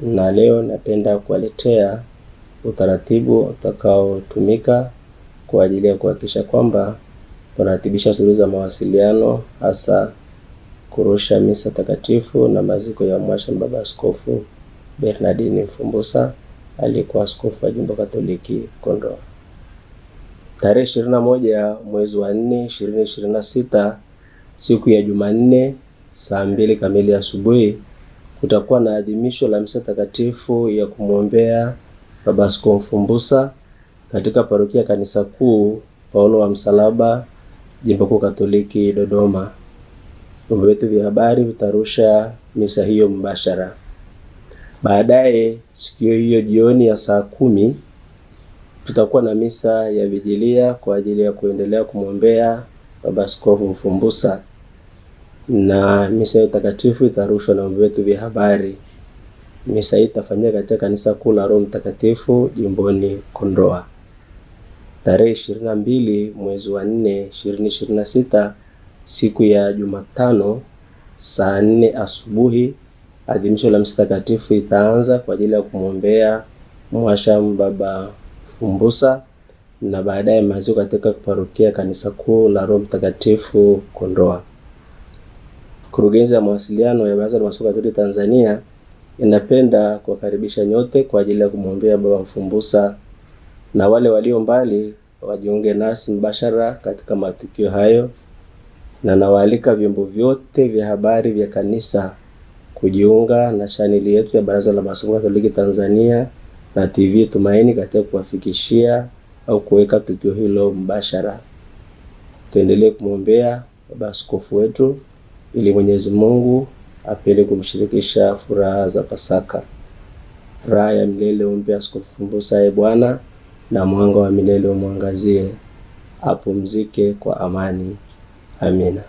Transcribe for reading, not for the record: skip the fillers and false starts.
na leo napenda kuwaletea utaratibu utakaotumika kwa ajili ya kuhakikisha kwamba tunaratibisha shughuli za mawasiliano, hasa kurusha misa takatifu na maziko ya Mhashamu Baba Askofu Bernardini Mfumbusa, aliyekuwa askofu wa Jimbo Katoliki Kondoa. Tarehe 21 mwezi wa 4 2026, siku ya Jumanne, saa 2 kamili asubuhi, kutakuwa na adhimisho la misa takatifu ya kumwombea Baba Askofu Mfumbusa katika parokia Kanisa Kuu Paulo wa Msalaba, Jimbo Kuu Katoliki Dodoma. Vyombo vyetu vya habari vitarusha misa hiyo mbashara. Baadaye siku hiyo jioni ya saa 10 tutakuwa na misa ya vigilia kwa ajili ya kuendelea kumwombea Baba Askofu Mfumbusa, na misa ya takatifu itarushwa na vyombo vyetu vya habari. Misa hii itafanyika katika Kanisa Kuu la Roho Mtakatifu jimboni Kondoa. Tarehe 22 mwezi wa 4 2026, siku ya Jumatano, saa 4 asubuhi, adhimisho la misa takatifu itaanza kwa ajili ya kumwombea Mhashamu Baba Mfumbusa, na baadaye maziko katika parokia Kanisa Kuu la Roho Mtakatifu Kondoa. Kurugenzi ya mawasiliano ya Baraza la Maaskofu Katoliki Tanzania inapenda kuwakaribisha nyote kwa ajili ya kumwombea Baba Mfumbusa, na wale walio mbali wajiunge nasi mbashara katika matukio hayo, na nawaalika vyombo vyote vya habari vya kanisa kujiunga na chaneli yetu ya Baraza la Maaskofu Katoliki Tanzania na TV Tumaini katika kuwafikishia au kuweka tukio hilo mbashara. Tuendelee kumwombea Baba Askofu wetu ili Mwenyezi Mungu apende kumshirikisha furaha za Pasaka. Raha ya milele umpe Askofu Mfumbusa, Bwana, na mwanga wa milele umwangazie. Apumzike kwa amani. Amina.